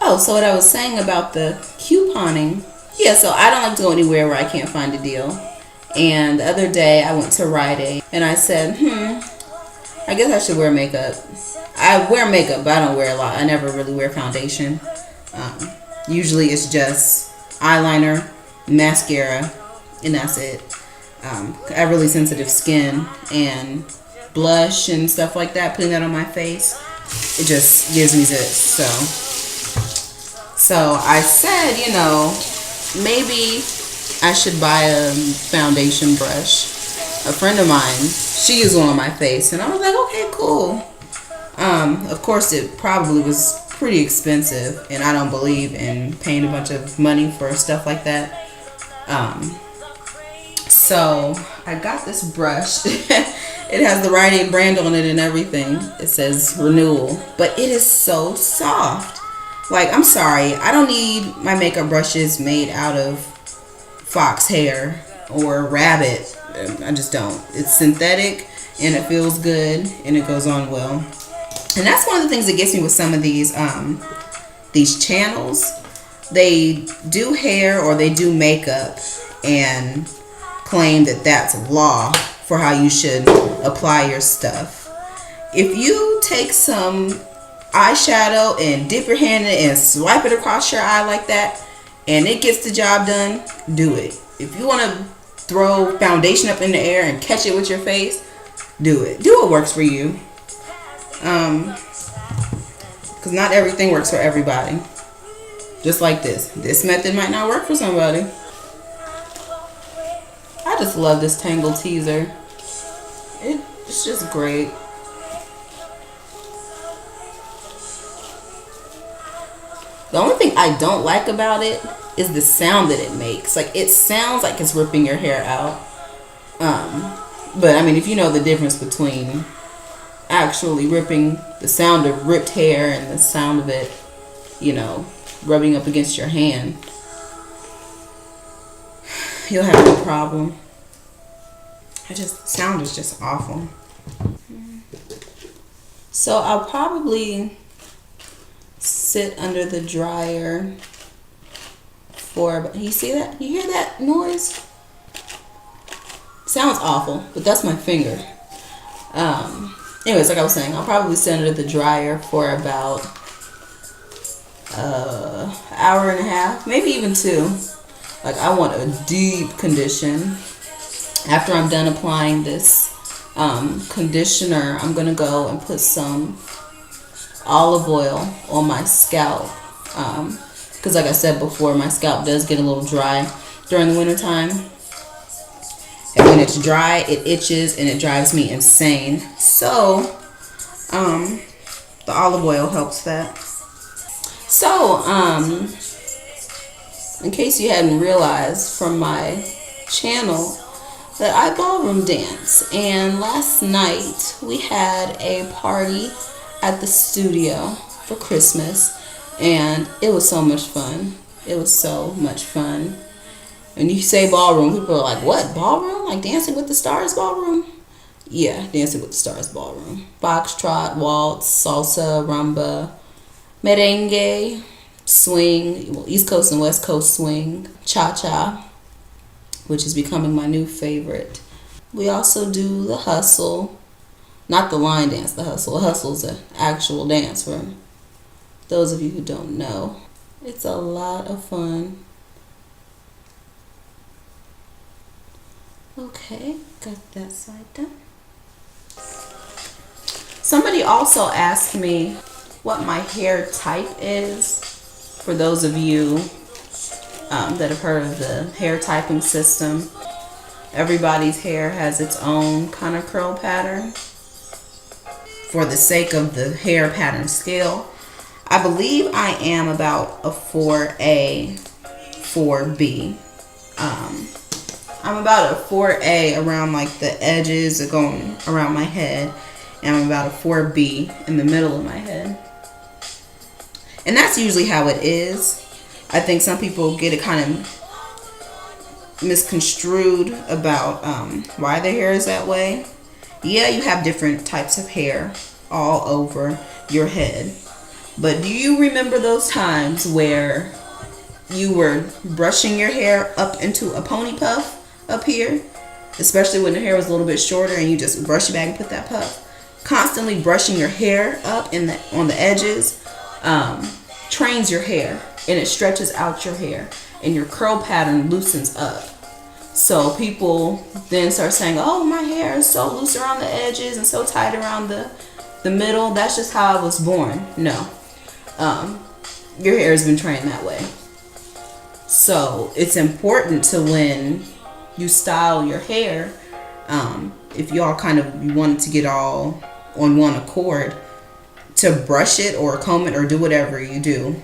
Oh, so what I was saying about the couponing. Yeah, so I don't like to go anywhere where I can't find a deal. And the other day I went to Rite Aid and I said, I guess I should wear makeup. I wear makeup, but I don't wear a lot. I never really wear foundation. Usually it's just eyeliner, mascara, and that's it. I have really sensitive skin, and blush and stuff like that, putting that on my face, it just gives me zits. So I said, maybe I should buy a foundation brush. A friend of mine, she used one on my face, and I was like, okay, cool. Of course, it probably was pretty expensive, and I don't believe in paying a bunch of money for stuff like that. So I got this brush. It has the Rite Aid brand on it and everything. It says renewal, but it is so soft. Like, I'm sorry, I don't need my makeup brushes made out of fox hair or rabbit. I just don't. It's synthetic and it feels good and it goes on well. And that's one of the things that gets me with some of these channels. They do hair or they do makeup and claim that that's law for how you should apply your stuff. If you take some eyeshadow and dip your hand in it and swipe it across your eye like that and it gets the job done, do it. If you want to throw foundation up in the air and catch it with your face, do it. Do what works for you. Because not everything works for everybody. Just like this method might not work for somebody. I just love this Tangle teaser. It's just great. The only thing I don't like about it is the sound that it makes. Like, it sounds like it's ripping your hair out. But I mean, if you know the difference between actually ripping, the sound of ripped hair and the sound of it, rubbing up against your hand, you'll have no problem. Sound is just awful. So I'll probably sit under the dryer for, you see that? You hear that noise? Sounds awful, but that's my finger. Anyways, like I was saying, I'll probably sit under the dryer for about hour and a half, maybe even 2. Like, I want a deep condition. After I'm done applying this conditioner, I'm going to go and put some olive oil on my scalp. Because like I said before, my scalp does get a little dry during the winter time. And when it's dry, it itches and it drives me insane. So, the olive oil helps that. So, in case you hadn't realized from my channel, that I ballroom dance, and last night we had a party at the studio for Christmas, and it was so much fun. It was so much fun. And you say ballroom, people are like, what, ballroom? Like Dancing with the Stars ballroom? Yeah, Dancing with the Stars ballroom. Foxtrot, waltz, salsa, rumba, merengue, swing, East Coast and West Coast swing, cha-cha, which is becoming my new favorite. We also do the hustle. Not the line dance, the hustle. The hustle is an actual dance for those of you who don't know. It's a lot of fun. Okay, got that side done. Somebody also asked me what my hair type is. For those of you that have heard of the hair typing system, everybody's hair has its own kind of curl pattern. For the sake of the hair pattern scale, I believe I am about a 4A, 4B. I'm about a 4A around like the edges going around my head, and I'm about a 4B in the middle of my head. And that's usually how it is. I think some people get it kind of misconstrued about why their hair is that way. Yeah, you have different types of hair all over your head, But do you remember those times where you were brushing your hair up into a pony puff up here? Especially when the hair was a little bit shorter and you just brush it back and put that puff. Constantly brushing your hair up on the edges trains your hair, and it stretches out your hair, and your curl pattern loosens up. So people then start saying, oh, my hair is so loose around the edges and so tight around the middle. That's just how I was born. No. Your hair has been trained that way. So it's important to, when you style your hair, if y'all kind of want to get all on one accord, to brush it or comb it or do whatever you do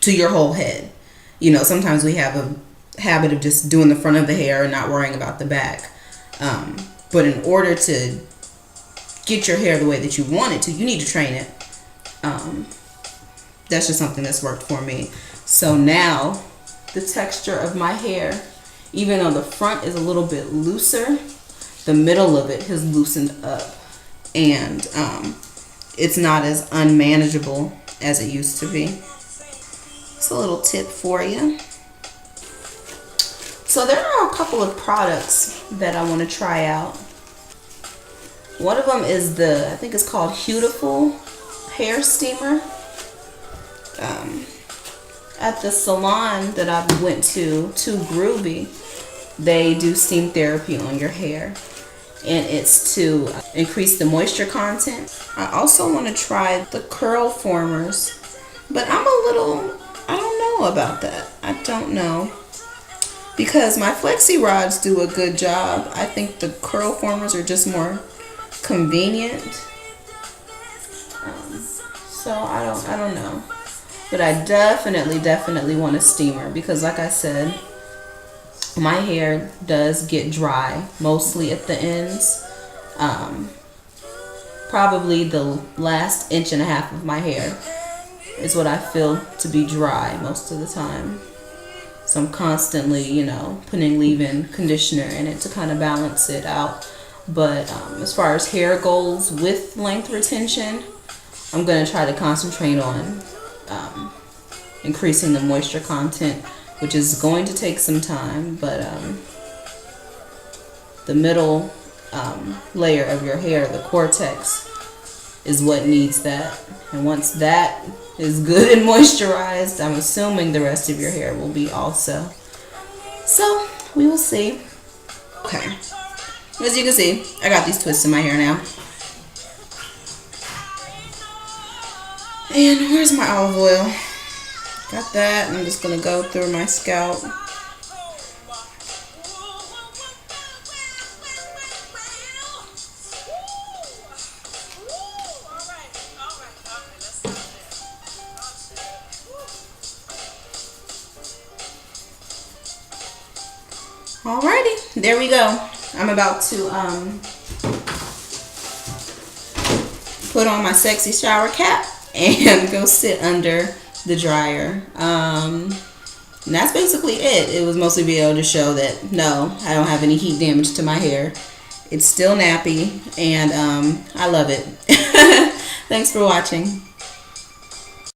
to your whole head. You know, sometimes we have a habit of just doing the front of the hair and not worrying about the back. But in order to get your hair the way that you want it to, you need to train it. That's just something that's worked for me. So now the texture of my hair, even though the front is a little bit looser, the middle of it has loosened up, and it's not as unmanageable as it used to be. It's a little tip for you. So there are a couple of products that I want to try out. One of them is I think it's called Beautiful hair steamer. At the salon that I went to Groovy, they do steam therapy on your hair, and it's to increase the moisture content. I also want to try the curl formers, but I don't know about that. I don't know, because my flexi rods do a good job. I think the curl formers are just more convenient. So I don't know. But I definitely want a steamer, because like I said, my hair does get dry, mostly at the ends. Probably the last 1.5 inches of my hair is what I feel to be dry most of the time. So I'm constantly, putting leave-in conditioner in it to kind of balance it out. But as far as hair goals with length retention, I'm going to try to concentrate on increasing the moisture content, which is going to take some time, but the middle layer of your hair, the cortex, is what needs that. And once that is good and moisturized, I'm assuming the rest of your hair will be also. So we will see. Okay, as you can see, I got these twists in my hair now. And where's my olive oil? Got that, and I'm just gonna go through my scalp. Alrighty, there we go. I'm about to put on my sexy shower cap and go sit under the dryer. And that's basically it. It was mostly be able to show that no, I don't have any heat damage to my hair. It's still nappy, and I love it. Thanks for watching.